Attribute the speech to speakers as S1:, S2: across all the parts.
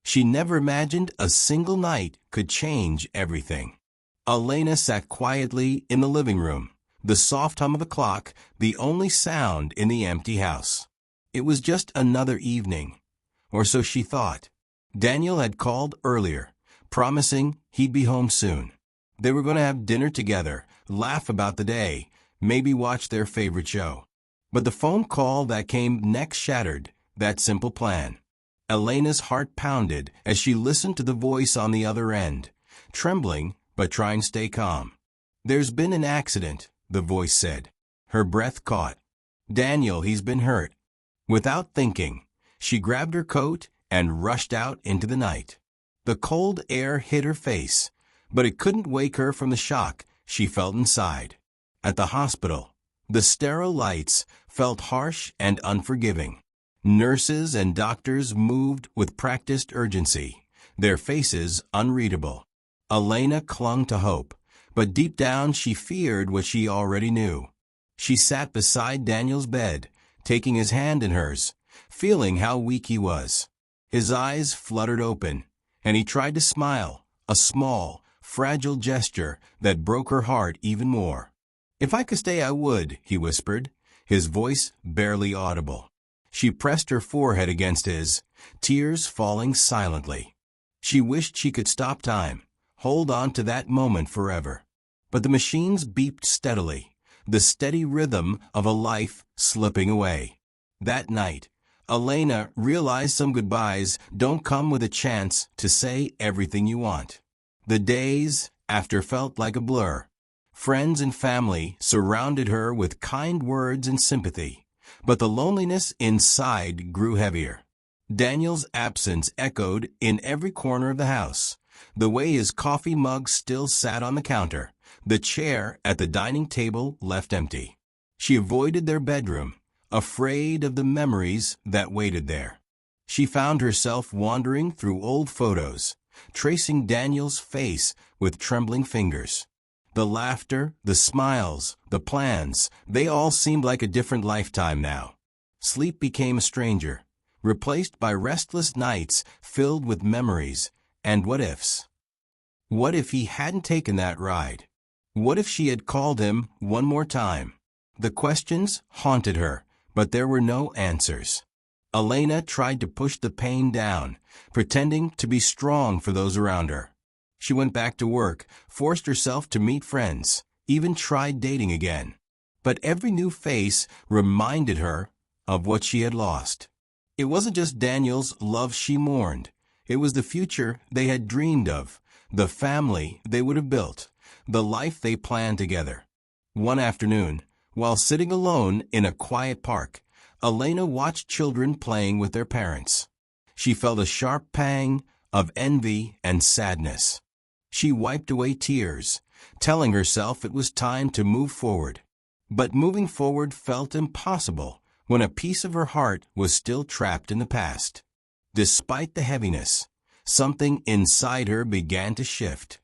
S1: She never imagined a single night could change everything. Elena sat quietly in the living room, the soft hum of a clock the only sound in the empty house. It was just another evening, or so she thought. Daniel had called earlier, promising he'd be home soon. They were going to have dinner together, laugh about the day, maybe watch their favorite show. But the phone call that came next shattered that simple plan. Elena's heart pounded as she listened to the voice on the other end, trembling but trying to stay calm. "There's been an accident," the voice said. Her breath caught. "Daniel, he's been hurt." Without thinking, she grabbed her coat and rushed out into the night. The cold air hit her face, but it couldn't wake her from the shock she felt inside. At the hospital, the sterile lights felt harsh and unforgiving. Nurses and doctors moved with practiced urgency, their faces unreadable. Elena clung to hope, but deep down she feared what she already knew. She sat beside Daniel's bed, taking his hand in hers, feeling how weak he was. His eyes fluttered open, and he tried to smile, a small, fragile gesture that broke her heart even more. "If I could stay, I would," he whispered, his voice barely audible. She pressed her forehead against his, tears falling silently. She wished she could stop time, hold on to that moment forever. But the machines beeped steadily, the steady rhythm of a life slipping away. That night, Elena realized some goodbyes don't come with a chance to say everything you want. The days after felt like a blur. Friends and family surrounded her with kind words and sympathy, but the loneliness inside grew heavier. Daniel's absence echoed in every corner of the house, the way his coffee mug still sat on the counter, the chair at the dining table left empty. She avoided their bedroom, afraid of the memories that waited there. She found herself wandering through old photos, tracing Daniel's face with trembling fingers. The laughter, the smiles, the plans, they all seemed like a different lifetime now. Sleep became a stranger, replaced by restless nights filled with memories and what-ifs. What if he hadn't taken that ride? What if she had called him one more time? The questions haunted her, but there were no answers. Elena tried to push the pain down, pretending to be strong for those around her. She went back to work, forced herself to meet friends, even tried dating again. But every new face reminded her of what she had lost. It wasn't just Daniel's love she mourned. It was the future they had dreamed of, the family they would have built, the life they planned together. One afternoon, while sitting alone in a quiet park, Elena watched children playing with their parents. She felt a sharp pang of envy and sadness. She wiped away tears, telling herself it was time to move forward. But moving forward felt impossible when a piece of her heart was still trapped in the past. Despite the heaviness, something inside her began to shift.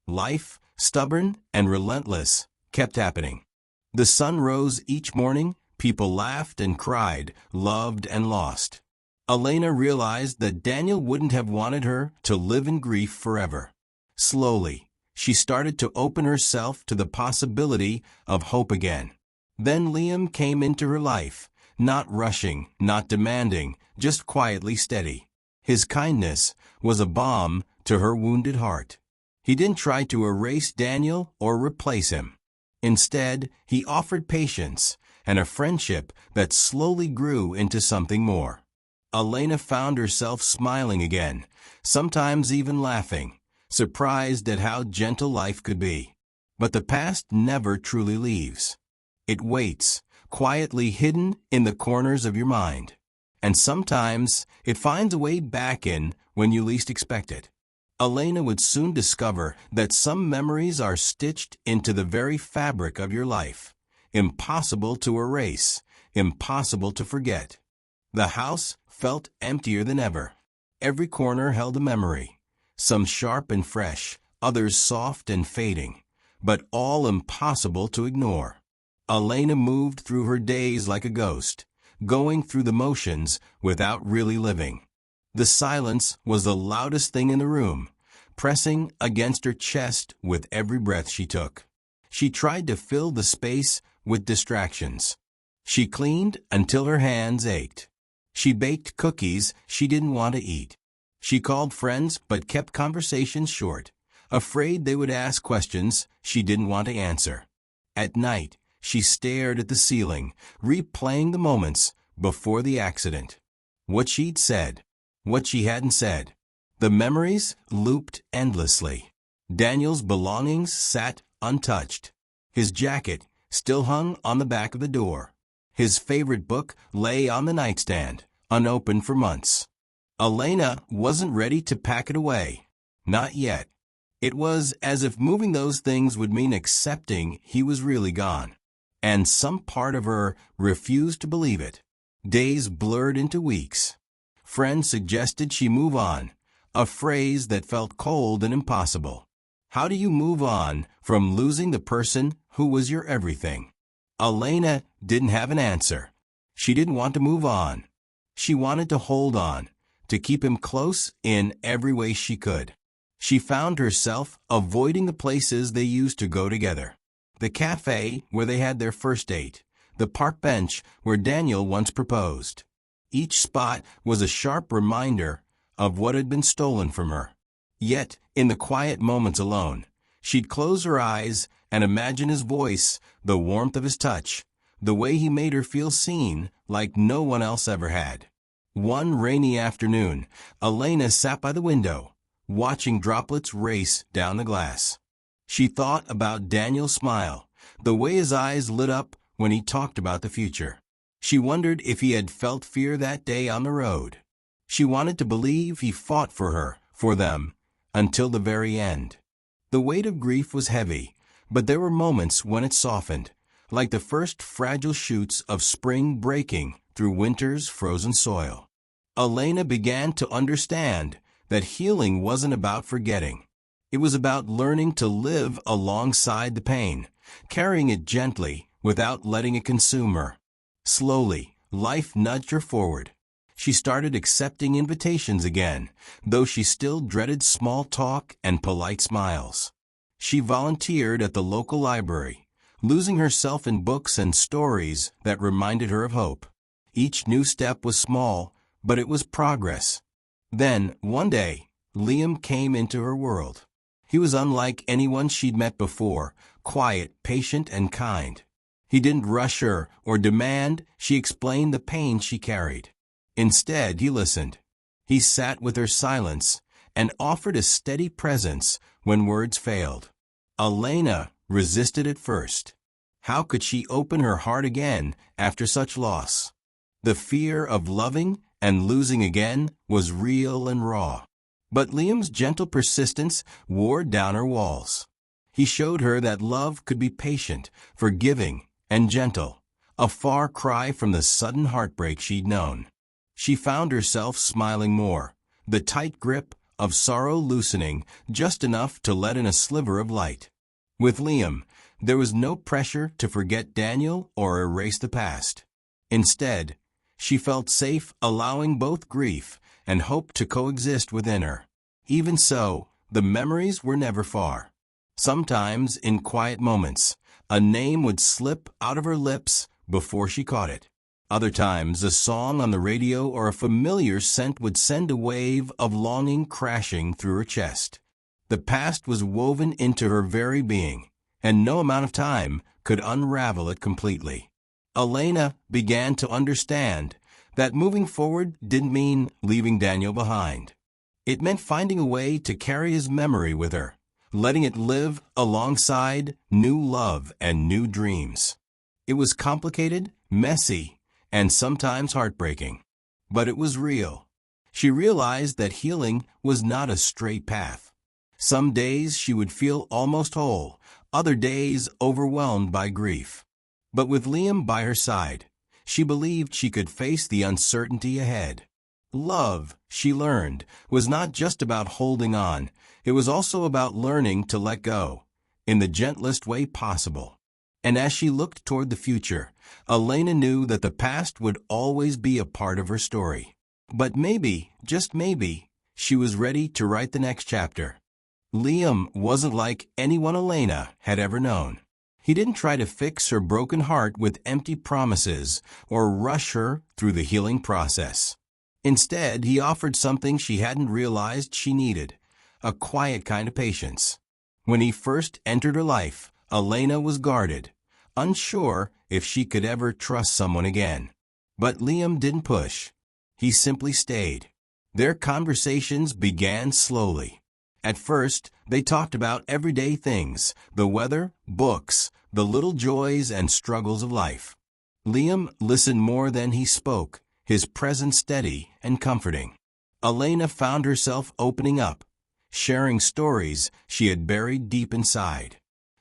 S1: Life, stubborn and relentless, kept happening. The sun rose each morning, people laughed and cried, loved and lost. Elena realized that Daniel wouldn't have wanted her to live in grief forever. Slowly, she started to open herself to the possibility of hope again. Then Liam came into her life, not rushing, not demanding, just quietly steady. His kindness was a balm to her wounded heart. He didn't try to erase Daniel or replace him. Instead, he offered patience and a friendship that slowly grew into something more. Elena found herself smiling again, sometimes even laughing, surprised at how gentle life could be. But the past never truly leaves. It waits, quietly hidden in the corners of your mind. And sometimes it finds a way back in when you least expect it. Elena would soon discover that some memories are stitched into the very fabric of your life, impossible to erase, impossible to forget. The house felt emptier than ever. Every corner held a memory, some sharp and fresh, others soft and fading, but all impossible to ignore. Elena moved through her days like a ghost, going through the motions without really living. The silence was the loudest thing in the room, pressing against her chest with every breath she took. She tried to fill the space with distractions. She cleaned until her hands ached. She baked cookies she didn't want to eat. She called friends but kept conversations short, afraid they would ask questions she didn't want to answer. At night, she stared at the ceiling, replaying the moments before the accident. What she'd said, what she hadn't said. The memories looped endlessly. Daniel's belongings sat untouched. His jacket still hung on the back of the door. His favorite book lay on the nightstand, unopened for months. Elena wasn't ready to pack it away. Not yet. It was as if moving those things would mean accepting he was really gone. And some part of her refused to believe it. Days blurred into weeks. Friends suggested she move on, a phrase that felt cold and impossible. How do you move on from losing the person who was your everything? Elena didn't have an answer. She didn't want to move on. She wanted to hold on, to keep him close in every way she could. She found herself avoiding the places they used to go together. The cafe where they had their first date, the park bench where Daniel once proposed. Each spot was a sharp reminder of what had been stolen from her. Yet, in the quiet moments alone, she'd close her eyes and imagine his voice, the warmth of his touch, the way he made her feel seen like no one else ever had. One rainy afternoon, Elena sat by the window, watching droplets race down the glass. She thought about Daniel's smile, the way his eyes lit up when he talked about the future. She wondered if he had felt fear that day on the road. She wanted to believe he fought for her, for them, until the very end. The weight of grief was heavy, but there were moments when it softened, like the first fragile shoots of spring breaking through winter's frozen soil. Elena began to understand that healing wasn't about forgetting. It was about learning to live alongside the pain, carrying it gently without letting it consume her. Slowly, life nudged her forward. She started accepting invitations again, though she still dreaded small talk and polite smiles. She volunteered at the local library, losing herself in books and stories that reminded her of hope. Each new step was small, but it was progress. Then, one day, Liam came into her world. He was unlike anyone she'd met before, quiet, patient, and kind. He didn't rush her or demand she explain the pain she carried. Instead, he listened. He sat with her silence and offered a steady presence when words failed. Elena resisted at first. How could she open her heart again after such loss? The fear of loving and losing again was real and raw. But Liam's gentle persistence wore down her walls. He showed her that love could be patient, forgiving, and gentle, a far cry from the sudden heartbreak she'd known. She found herself smiling more, the tight grip of sorrow loosening just enough to let in a sliver of light. With Liam, there was no pressure to forget Daniel or erase the past. Instead, she felt safe allowing both grief and hope to coexist within her. Even so, the memories were never far. Sometimes, in quiet moments, a name would slip out of her lips before she caught it. Other times, a song on the radio or a familiar scent would send a wave of longing crashing through her chest. The past was woven into her very being, and no amount of time could unravel it completely. Elena began to understand that moving forward didn't mean leaving Daniel behind. It meant finding a way to carry his memory with her, letting it live alongside new love and new dreams. It was complicated, messy, and sometimes heartbreaking, but it was real. She realized that healing was not a straight path. Some days she would feel almost whole, other days overwhelmed by grief. But with Liam by her side, she believed she could face the uncertainty ahead. Love, she learned, was not just about holding on. It was also about learning to let go, in the gentlest way possible. And as she looked toward the future, Elena knew that the past would always be a part of her story. But maybe, just maybe, she was ready to write the next chapter. Liam wasn't like anyone Elena had ever known. He didn't try to fix her broken heart with empty promises or rush her through the healing process. Instead, he offered something she hadn't realized she needed, a quiet kind of patience. When he first entered her life, Elena was guarded, unsure if she could ever trust someone again. But Liam didn't push. He simply stayed. Their conversations began slowly. At first, they talked about everyday things, the weather, books, the little joys and struggles of life. Liam listened more than he spoke, his presence steady and comforting. Elena found herself opening up, sharing stories she had buried deep inside.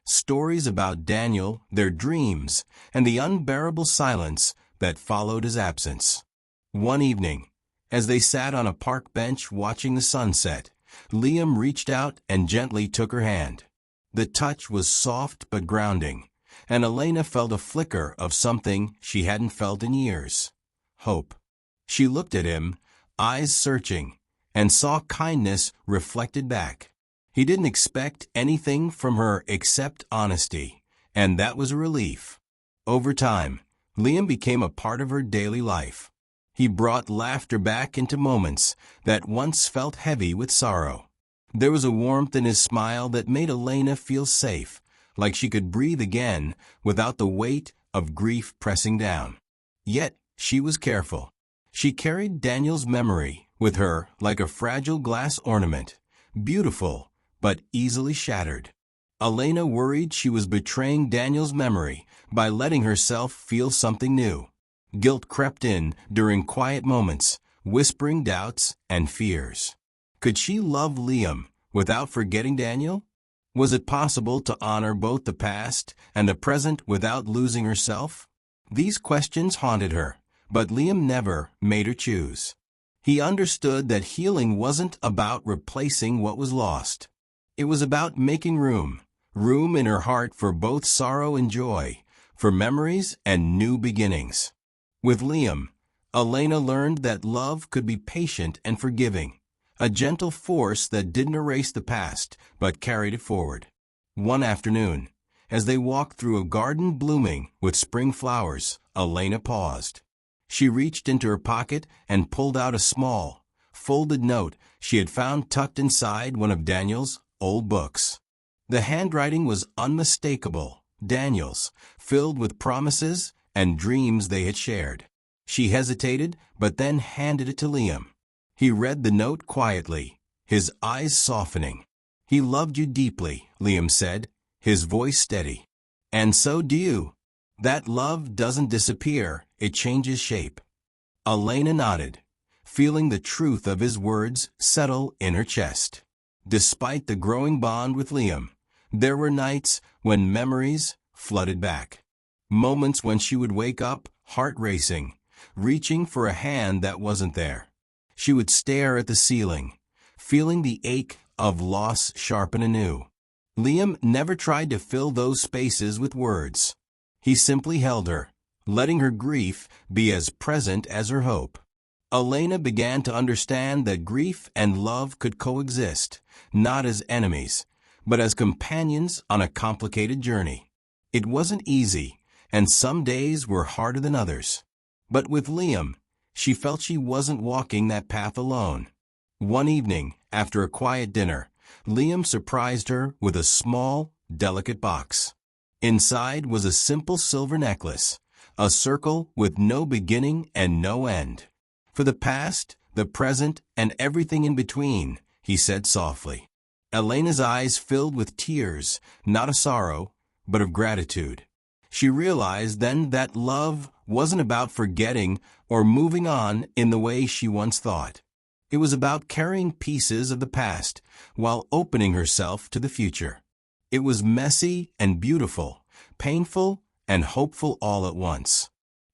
S1: Stories about Daniel, their dreams, and the unbearable silence that followed his absence. One evening, as they sat on a park bench watching the sunset, Liam reached out and gently took her hand. The touch was soft but grounding, and Elena felt a flicker of something she hadn't felt in years: hope. She looked at him, eyes searching, and saw kindness reflected back. He didn't expect anything from her except honesty, and that was a relief. Over time, Liam became a part of her daily life. He brought laughter back into moments that once felt heavy with sorrow. There was a warmth in his smile that made Elena feel safe, like she could breathe again without the weight of grief pressing down. Yet, she was careful. She carried Daniel's memory with her like a fragile glass ornament, beautiful but easily shattered. Elena worried she was betraying Daniel's memory by letting herself feel something new. Guilt crept in during quiet moments, whispering doubts and fears. Could she love Liam without forgetting Daniel? Was it possible to honor both the past and the present without losing herself? These questions haunted her, but Liam never made her choose. He understood that healing wasn't about replacing what was lost. It was about making room in her heart for both sorrow and joy, for memories and new beginnings. With Liam, Elena learned that love could be patient and forgiving, a gentle force that didn't erase the past but carried it forward. One afternoon, as they walked through a garden blooming with spring flowers, Elena paused. She reached into her pocket and pulled out a small, folded note she had found tucked inside one of Daniel's old books. The handwriting was unmistakable, Daniel's, filled with promises and dreams they had shared. She hesitated, but then handed it to Liam. He read the note quietly, his eyes softening. "He loved you deeply," Liam said, his voice steady. "And so do you. That love doesn't disappear, it changes shape." Elena nodded, feeling the truth of his words settle in her chest. Despite the growing bond with Liam, there were nights when memories flooded back. Moments when she would wake up, heart racing, reaching for a hand that wasn't there. She would stare at the ceiling, feeling the ache of loss sharpen anew. Liam never tried to fill those spaces with words. He simply held her, letting her grief be as present as her hope. Elena began to understand that grief and love could coexist, not as enemies, but as companions on a complicated journey. It wasn't easy, and some days were harder than others. But with Liam, she felt she wasn't walking that path alone. One evening, after a quiet dinner, Liam surprised her with a small, delicate box. Inside was a simple silver necklace, a circle with no beginning and no end. "For the past, the present, and everything in between," he said softly. Elena's eyes filled with tears, not of sorrow, but of gratitude. She realized then that love wasn't about forgetting or moving on in the way she once thought. It was about carrying pieces of the past while opening herself to the future. It was messy and beautiful, painful and hopeful all at once.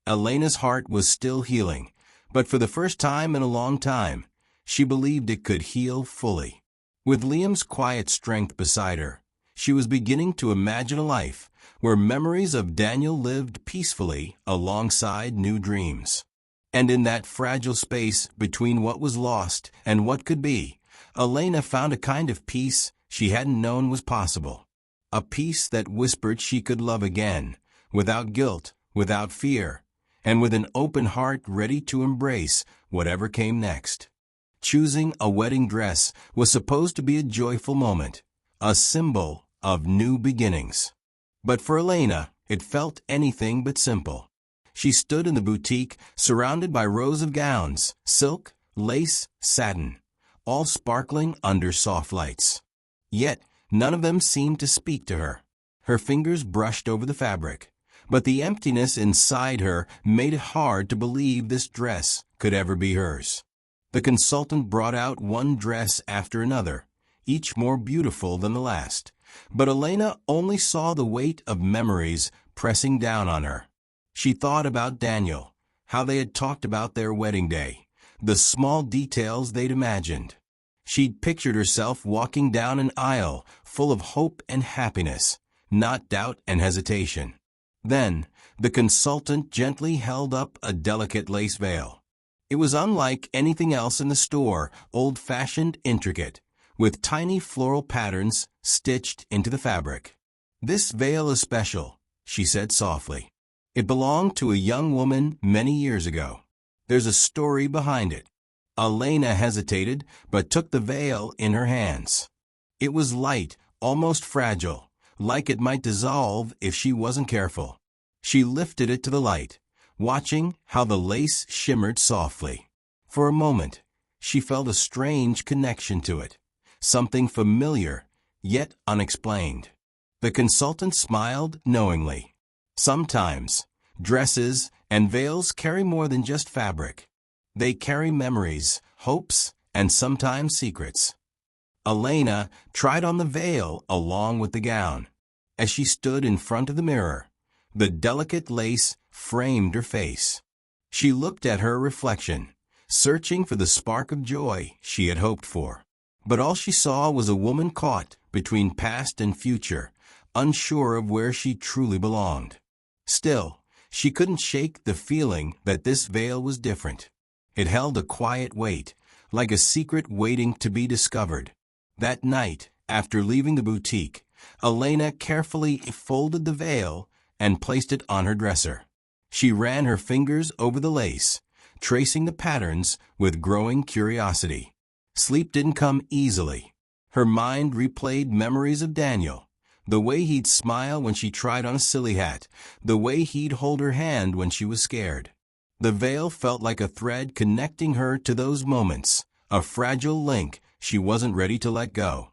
S1: Elena's heart was still healing, but for the first time in a long time, she believed it could heal fully. With Liam's quiet strength beside her, she was beginning to imagine a life where memories of Daniel lived peacefully alongside new dreams. And in that fragile space between what was lost and what could be, Elena found a kind of peace she hadn't known was possible. A peace that whispered she could love again, without guilt, without fear, and with an open heart ready to embrace whatever came next. Choosing a wedding dress was supposed to be a joyful moment, a symbol of new beginnings. But for Elena, it felt anything but simple. She stood in the boutique, surrounded by rows of gowns, silk, lace, satin, all sparkling under soft lights. Yet, none of them seemed to speak to her. Her fingers brushed over the fabric, but the emptiness inside her made it hard to believe this dress could ever be hers. The consultant brought out one dress after another, each more beautiful than the last, but Elena only saw the weight of memories pressing down on her. She thought about Daniel, how they had talked about their wedding day, the small details they'd imagined. She'd pictured herself walking down an aisle full of hope and happiness, not doubt and hesitation. Then, the consultant gently held up a delicate lace veil. It was unlike anything else in the store, old-fashioned, intricate, with tiny floral patterns stitched into the fabric. "This veil is special," she said softly. "It belonged to a young woman many years ago. There's a story behind it." Elena hesitated, but took the veil in her hands. It was light, almost fragile, like it might dissolve if she wasn't careful. She lifted it to the light, watching how the lace shimmered softly. For a moment, she felt a strange connection to it, something familiar, yet unexplained. The consultant smiled knowingly. Sometimes, dresses and veils carry more than just fabric. They carry memories, hopes, and sometimes secrets. Elena tried on the veil along with the gown. As she stood in front of the mirror, the delicate lace framed her face. She looked at her reflection, searching for the spark of joy she had hoped for. But all she saw was a woman caught between past and future, unsure of where she truly belonged. Still, she couldn't shake the feeling that this veil was different. It held a quiet weight, like a secret waiting to be discovered. That night, after leaving the boutique, Elena carefully folded the veil and placed it on her dresser. She ran her fingers over the lace, tracing the patterns with growing curiosity. Sleep didn't come easily. Her mind replayed memories of Daniel, the way he'd smile when she tried on a silly hat, the way he'd hold her hand when she was scared. The veil felt like a thread connecting her to those moments, a fragile link she wasn't ready to let go.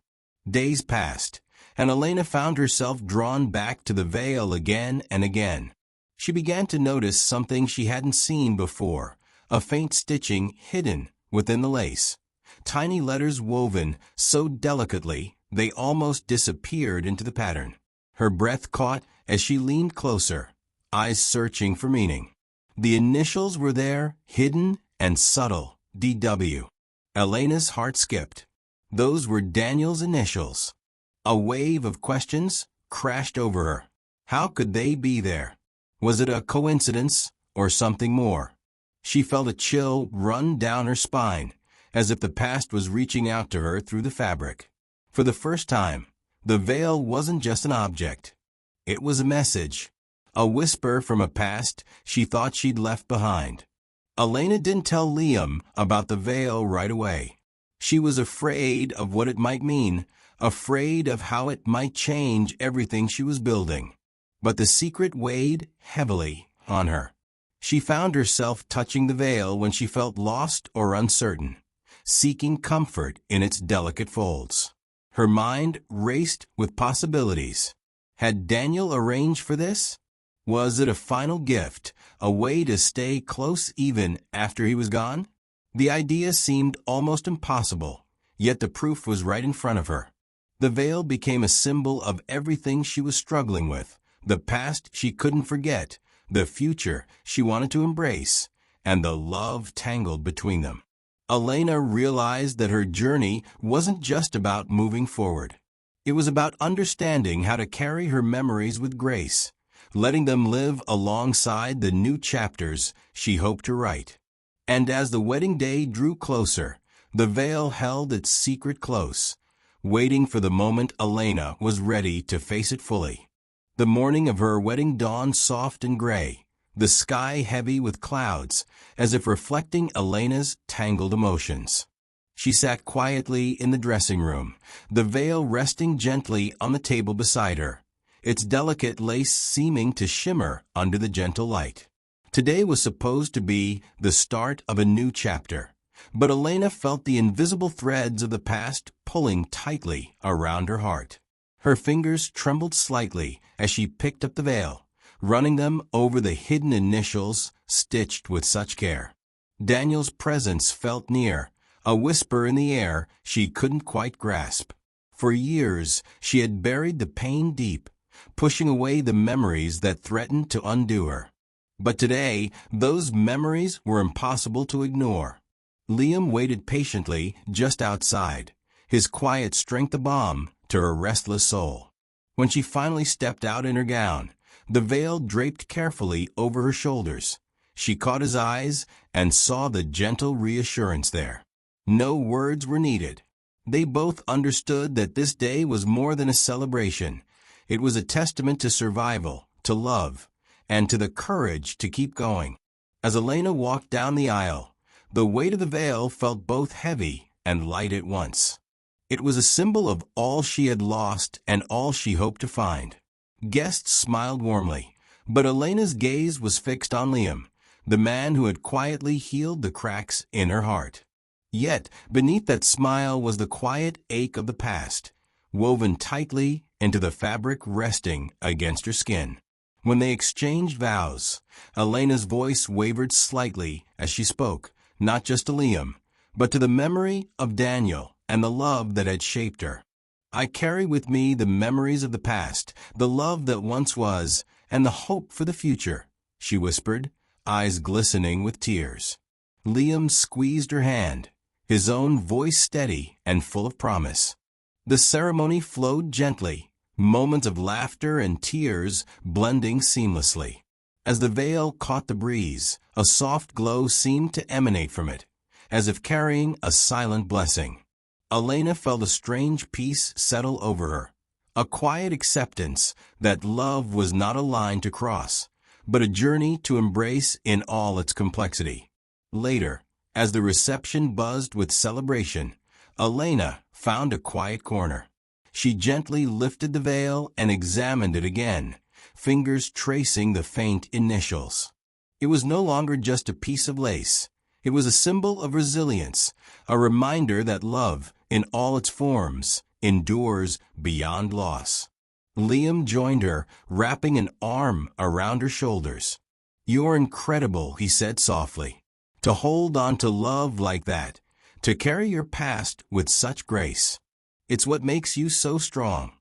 S1: Days passed, and Elena found herself drawn back to the veil again and again. She began to notice something she hadn't seen before, a faint stitching hidden within the lace. Tiny letters woven so delicately they almost disappeared into the pattern. Her breath caught as she leaned closer, eyes searching for meaning. The initials were there, hidden and subtle, DW. Elena's heart skipped. Those were Daniel's initials. A wave of questions crashed over her. How could they be there? Was it a coincidence or something more? She felt a chill run down her spine, as if the past was reaching out to her through the fabric. For the first time, the veil wasn't just an object. It was a message, a whisper from a past she thought she'd left behind. Elena didn't tell Liam about the veil right away. She was afraid of what it might mean, afraid of how it might change everything she was building. But the secret weighed heavily on her. She found herself touching the veil when she felt lost or uncertain, seeking comfort in its delicate folds. Her mind raced with possibilities. Had Daniel arranged for this? Was it a final gift, a way to stay close even after he was gone? The idea seemed almost impossible, yet the proof was right in front of her. The veil became a symbol of everything she was struggling with, the past she couldn't forget, the future she wanted to embrace, and the love tangled between them. Elena realized that her journey wasn't just about moving forward. It was about understanding how to carry her memories with grace, letting them live alongside the new chapters she hoped to write. And as the wedding day drew closer, the veil held its secret close, waiting for the moment Elena was ready to face it fully. The morning of her wedding dawned soft and gray, the sky heavy with clouds, as if reflecting Elena's tangled emotions. She sat quietly in the dressing room, the veil resting gently on the table beside her, its delicate lace seeming to shimmer under the gentle light. Today was supposed to be the start of a new chapter, but Elena felt the invisible threads of the past pulling tightly around her heart. Her fingers trembled slightly as she picked up the veil, running them over the hidden initials stitched with such care. Daniel's presence felt near, a whisper in the air she couldn't quite grasp. For years, she had buried the pain deep, pushing away the memories that threatened to undo her. But today, those memories were impossible to ignore. Liam waited patiently just outside, his quiet strength a balm to her restless soul. When she finally stepped out in her gown, the veil draped carefully over her shoulders, she caught his eyes and saw the gentle reassurance there. No words were needed. They both understood that this day was more than a celebration. It was a testament to survival, to love, and to the courage to keep going. As Elena walked down the aisle, the weight of the veil felt both heavy and light at once. It was a symbol of all she had lost and all she hoped to find. Guests smiled warmly, but Elena's gaze was fixed on Liam, the man who had quietly healed the cracks in her heart. Yet, beneath that smile was the quiet ache of the past, woven tightly into the fabric resting against her skin. When they exchanged vows, Elena's voice wavered slightly as she spoke, not just to Liam, but to the memory of Daniel and the love that had shaped her. I carry with me the memories of the past, the love that once was, and the hope for the future, she whispered, eyes glistening with tears. Liam squeezed her hand, his own voice steady and full of promise. The ceremony flowed gently, moments of laughter and tears blending seamlessly. As the veil caught the breeze, a soft glow seemed to emanate from it, as if carrying a silent blessing. Elena felt a strange peace settle over her, a quiet acceptance that love was not a line to cross, but a journey to embrace in all its complexity. Later, as the reception buzzed with celebration, Elena found a quiet corner. She gently lifted the veil and examined it again, fingers tracing the faint initials. It was no longer just a piece of lace. It was a symbol of resilience, a reminder that love, in all its forms, endures beyond loss. Liam joined her, wrapping an arm around her shoulders. "You're incredible," he said softly. "To hold on to love like that, to carry your past with such grace. It's what makes you so strong."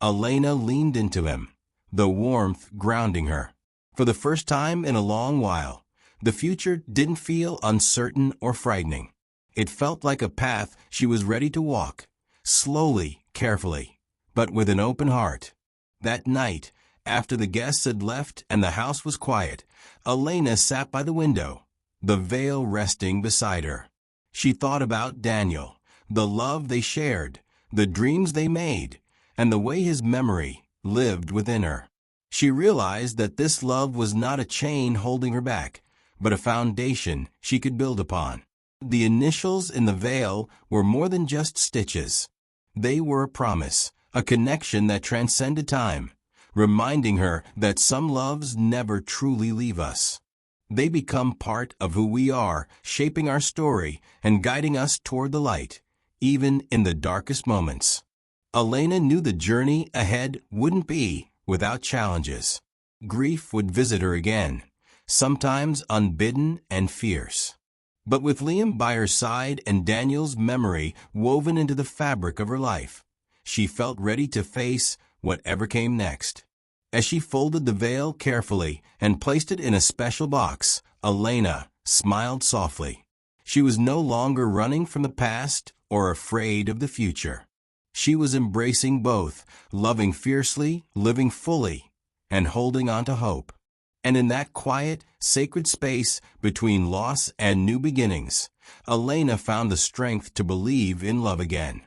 S1: Elena leaned into him, the warmth grounding her. For the first time in a long while, the future didn't feel uncertain or frightening. It felt like a path she was ready to walk, slowly, carefully, but with an open heart. That night, after the guests had left and the house was quiet, Elena sat by the window, the veil resting beside her. She thought about Daniel, the love they shared, the dreams they made, and the way his memory lived within her. She realized that this love was not a chain holding her back, but a foundation she could build upon. The initials in the veil were more than just stitches. They were a promise, a connection that transcended time, reminding her that some loves never truly leave us. They become part of who we are, shaping our story and guiding us toward the light, even in the darkest moments. Elena knew the journey ahead wouldn't be without challenges. Grief would visit her again, sometimes unbidden and fierce. But with Liam by her side and Daniel's memory woven into the fabric of her life, she felt ready to face whatever came next. As she folded the veil carefully and placed it in a special box, Elena smiled softly. She was no longer running from the past or afraid of the future. She was embracing both, loving fiercely, living fully, and holding on to hope. And in that quiet, sacred space between loss and new beginnings, Elena found the strength to believe in love again.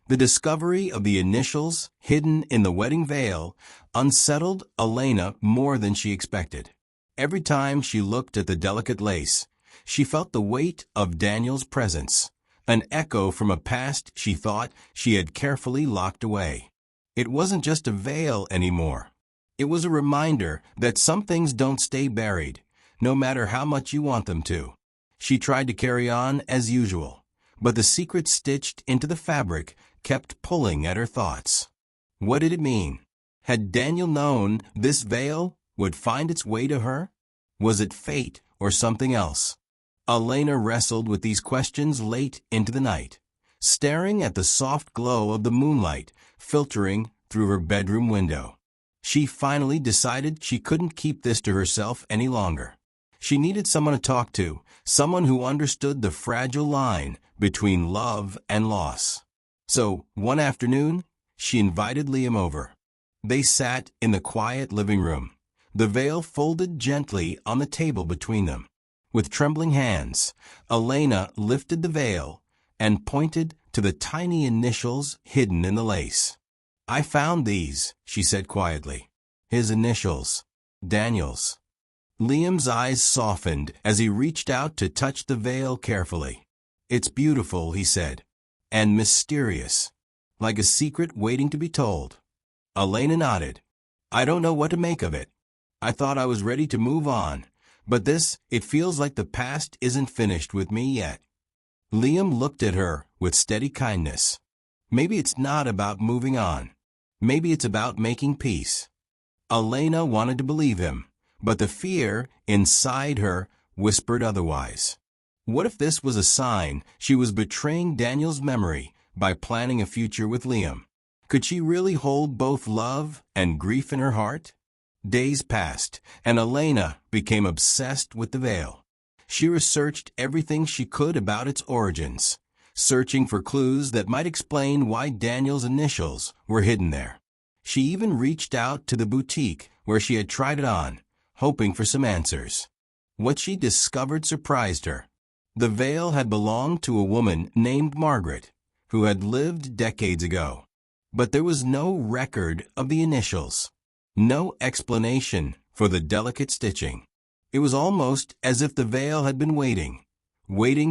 S1: The discovery of the initials hidden in the wedding veil unsettled Elena more than she expected. Every time she looked at the delicate lace, she felt the weight of Daniel's presence, an echo from a past she thought she had carefully locked away. It wasn't just a veil anymore. It was a reminder that some things don't stay buried, no matter how much you want them to. She tried to carry on as usual, but the secret stitched into the fabric kept pulling at her thoughts. What did it mean? Had Daniel known this veil would find its way to her? Was it fate or something else? Elena wrestled with these questions late into the night, staring at the soft glow of the moonlight filtering through her bedroom window. She finally decided she couldn't keep this to herself any longer. She needed someone to talk to, someone who understood the fragile line between love and loss. So, one afternoon, she invited Liam over. They sat in the quiet living room, the veil folded gently on the table between them. With trembling hands, Elena lifted the veil and pointed to the tiny initials hidden in the lace. "I found these," she said quietly. "His initials. Daniel's." Liam's eyes softened as he reached out to touch the veil carefully. "It's beautiful," he said, "and mysterious, like a secret waiting to be told." Elena nodded. "I don't know what to make of it. I thought I was ready to move on, but it feels like the past isn't finished with me yet." Liam looked at her with steady kindness. "Maybe it's not about moving on. Maybe it's about making peace." Elena wanted to believe him, but the fear inside her whispered otherwise. What if this was a sign she was betraying Daniel's memory by planning a future with Liam? Could she really hold both love and grief in her heart? Days passed, and Elena became obsessed with the veil. She researched everything she could about its origins, searching for clues that might explain why Daniel's initials were hidden there. She even reached out to the boutique where she had tried it on, hoping for some answers. What she discovered surprised her. The veil had belonged to a woman named Margaret, who had lived decades ago. But there was no record of the initials, no explanation for the delicate stitching. It was almost as if the veil had been waiting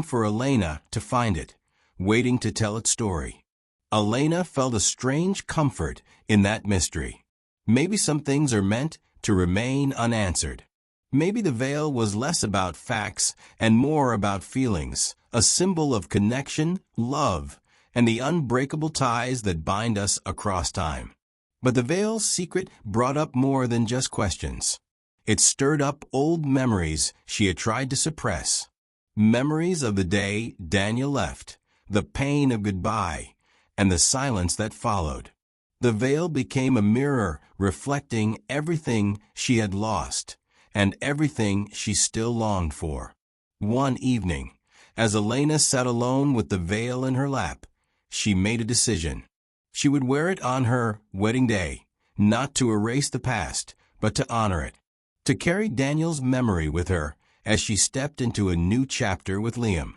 S1: for Elena to find it, waiting to tell its story. Elena felt a strange comfort in that mystery. Maybe some things are meant to remain unanswered. Maybe the veil was less about facts and more about feelings, a symbol of connection, love, and the unbreakable ties that bind us across time. But the veil's secret brought up more than just questions. It stirred up old memories she had tried to suppress. Memories of the day Daniel left, the pain of goodbye, and the silence that followed. The veil became a mirror reflecting everything she had lost and everything she still longed for. One evening, as Elena sat alone with the veil in her lap, she made a decision. She would wear it on her wedding day, not to erase the past, but to honor it, to carry Daniel's memory with her as she stepped into a new chapter with Liam.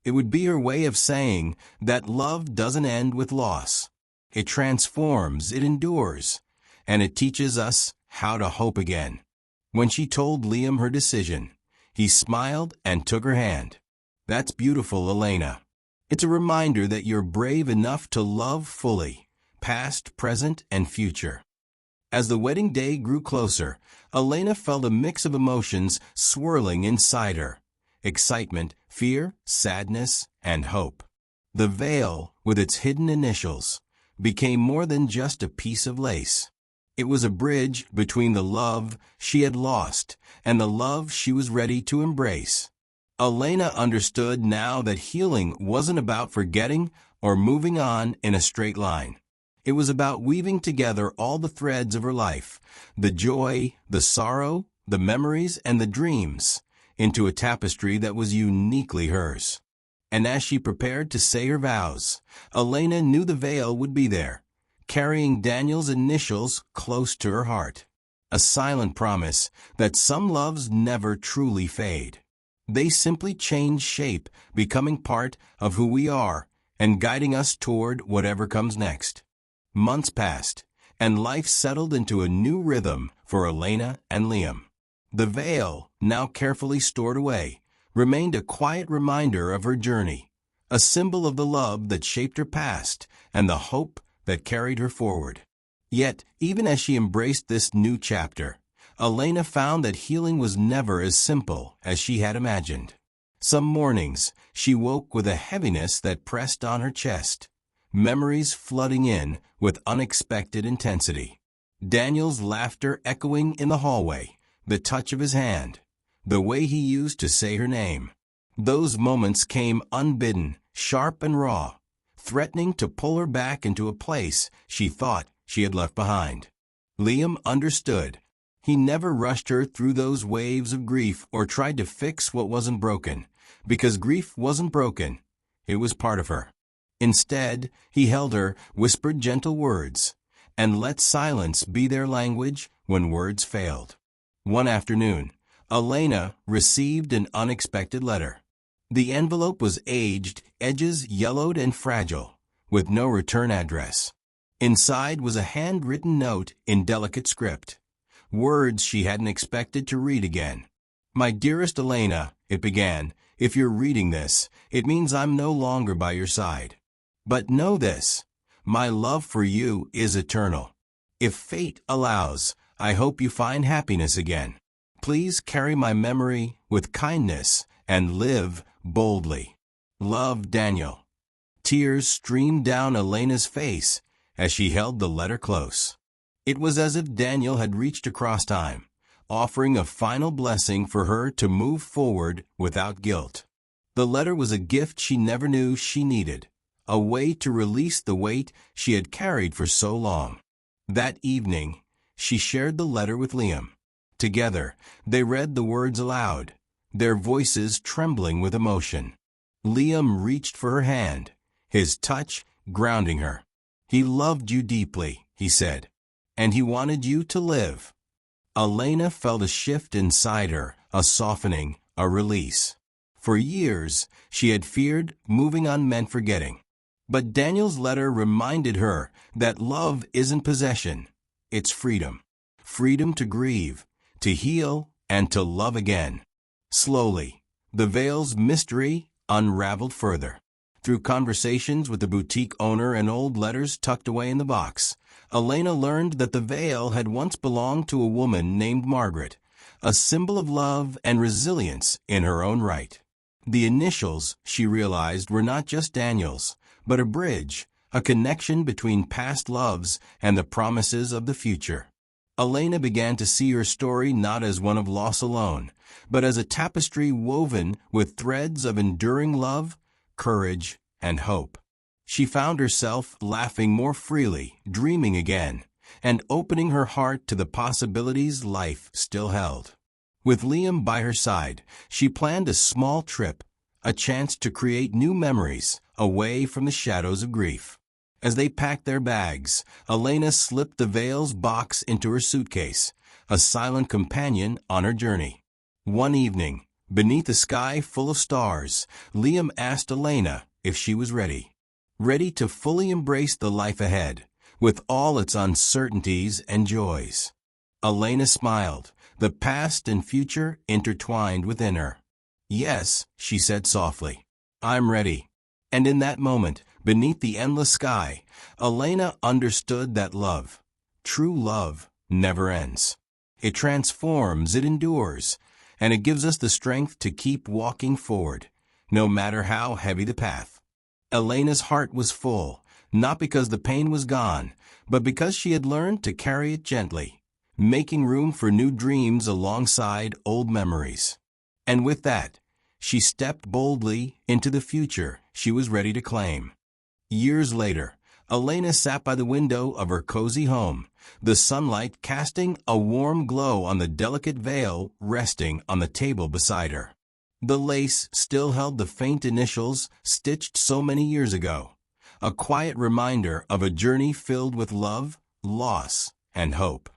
S1: It would be her way of saying that love doesn't end with loss. It transforms, it endures, and it teaches us how to hope again. When she told Liam her decision, he smiled and took her hand. "That's beautiful, Elena. It's a reminder that you're brave enough to love fully, past, present, and future." As the wedding day grew closer, Elena felt a mix of emotions swirling inside her: excitement, fear, sadness, and hope. The veil, with its hidden initials, became more than just a piece of lace. It was a bridge between the love she had lost and the love she was ready to embrace. Elena understood now that healing wasn't about forgetting or moving on in a straight line. It was about weaving together all the threads of her life, the joy, the sorrow, the memories, and the dreams, into a tapestry that was uniquely hers. And as she prepared to say her vows, Elena knew the veil would be there, carrying Daniel's initials close to her heart. a silent promise that some loves never truly fade. They simply change shape, becoming part of who we are and guiding us toward whatever comes next. Months passed, and life settled into a new rhythm for Elena and Liam. The veil, now carefully stored away, remained a quiet reminder of her journey, a symbol of the love that shaped her past and the hope that carried her forward. Yet, even as she embraced this new chapter, Elena found that healing was never as simple as she had imagined. Some mornings, she woke with a heaviness that pressed on her chest, memories flooding in with unexpected intensity. Daniel's laughter echoing in the hallway, the touch of his hand, the way he used to say her name. Those moments came unbidden, sharp and raw, threatening to pull her back into a place she thought she had left behind. Liam understood. He never rushed her through those waves of grief or tried to fix what wasn't broken, because grief wasn't broken. It was part of her. Instead, he held her, whispered gentle words, and let silence be their language when words failed. One afternoon, Elena received an unexpected letter. The envelope was aged, edges yellowed and fragile, with no return address. Inside was a handwritten note in delicate script, words she hadn't expected to read again. "My dearest Elena," it began, "if you're reading this, it means I'm no longer by your side. But know this, my love for you is eternal. If fate allows, I hope you find happiness again. Please carry my memory with kindness and live boldly. Love, Daniel." Tears streamed down Elena's face as she held the letter close. It was as if Daniel had reached across time, offering a final blessing for her to move forward without guilt. The letter was a gift she never knew she needed, a way to release the weight she had carried for so long. That evening, she shared the letter with Liam. Together, they read the words aloud, their voices trembling with emotion. Liam reached for her hand, his touch grounding her. "He loved you deeply," he said, "and he wanted you to live." Elena felt a shift inside her, a softening, a release. For years, she had feared moving on meant forgetting. But Daniel's letter reminded her that love isn't possession, it's freedom. Freedom to grieve, to heal, and to love again. Slowly, the veil's mystery unraveled further. Through conversations with the boutique owner and old letters tucked away in the box, Elena learned that the veil had once belonged to a woman named Margaret, a symbol of love and resilience in her own right. The initials, she realized, were not just Daniel's, but a bridge, a connection between past loves and the promises of the future. Elena began to see her story not as one of loss alone, but as a tapestry woven with threads of enduring love, courage, and hope. She found herself laughing more freely, dreaming again, and opening her heart to the possibilities life still held. With Liam by her side, she planned a small trip, a chance to create new memories away from the shadows of grief. As they packed their bags, Elena slipped the veil's box into her suitcase, a silent companion on her journey. One evening, beneath a sky full of stars, Liam asked Elena if she was ready. Ready to fully embrace the life ahead, with all its uncertainties and joys. Elena smiled, the past and future intertwined within her. "Yes," she said softly, "I'm ready." And in that moment, beneath the endless sky, Elena understood that love, true love, never ends. It transforms, it endures, and it gives us the strength to keep walking forward, no matter how heavy the path. Elena's heart was full, not because the pain was gone, but because she had learned to carry it gently, making room for new dreams alongside old memories. And with that, she stepped boldly into the future she was ready to claim. Years later, Elena sat by the window of her cozy home, the sunlight casting a warm glow on the delicate veil resting on the table beside her. The lace still held the faint initials stitched so many years ago, a quiet reminder of a journey filled with love, loss, and hope.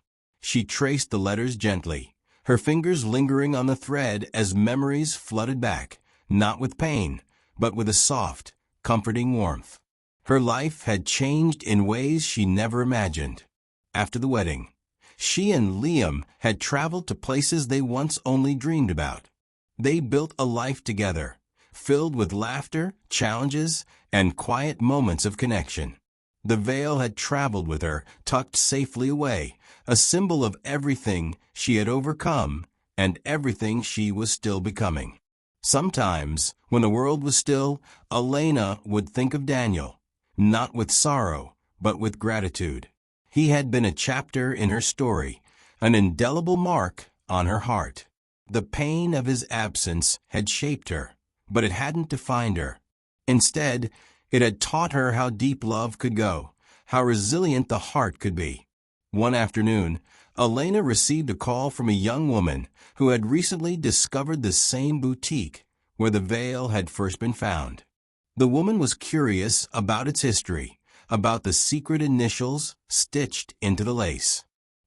S1: She traced the letters gently, her fingers lingering on the thread as memories flooded back, not with pain, but with a soft, comforting warmth. Her life had changed in ways she never imagined. After the wedding, she and Liam had traveled to places they once only dreamed about. They built a life together, filled with laughter, challenges, and quiet moments of connection. The veil had traveled with her, tucked safely away, a symbol of everything she had overcome and everything she was still becoming. Sometimes, when the world was still, Elena would think of Daniel, not with sorrow, but with gratitude. He had been a chapter in her story, an indelible mark on her heart. The pain of his absence had shaped her, but it hadn't defined her. Instead, it had taught her how deep love could go, how resilient the heart could be. One afternoon, Elena received a call from a young woman who had recently discovered the same boutique where the veil had first been found. The woman was curious about its history, about the secret initials stitched into the lace.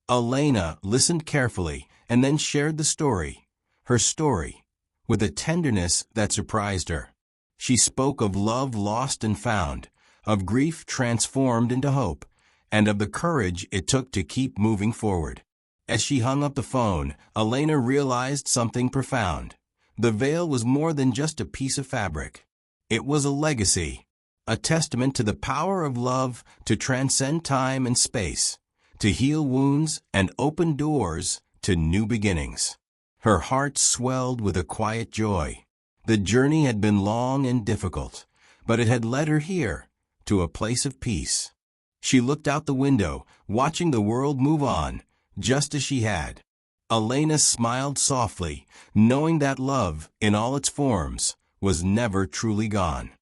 S1: Elena listened carefully and then shared the story, her story, with a tenderness that surprised her. She spoke of love lost and found, of grief transformed into hope, and of the courage it took to keep moving forward. As she hung up the phone, Elena realized something profound. The veil was more than just a piece of fabric. It was a legacy, a testament to the power of love to transcend time and space, to heal wounds and open doors to new beginnings. Her heart swelled with a quiet joy. The journey had been long and difficult, but it had led her here, to a place of peace. She looked out the window, watching the world move on, just as she had. Elena smiled softly, knowing that love, in all its forms, was never truly gone.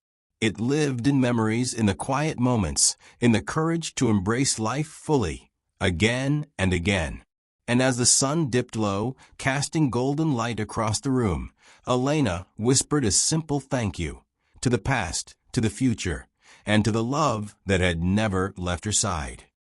S1: It lived in memories, in the quiet moments, in the courage to embrace life fully, again and again. And as the sun dipped low, casting golden light across the room, Elena whispered a simple thank you, to the past, to the future, and to the love that had never left her side.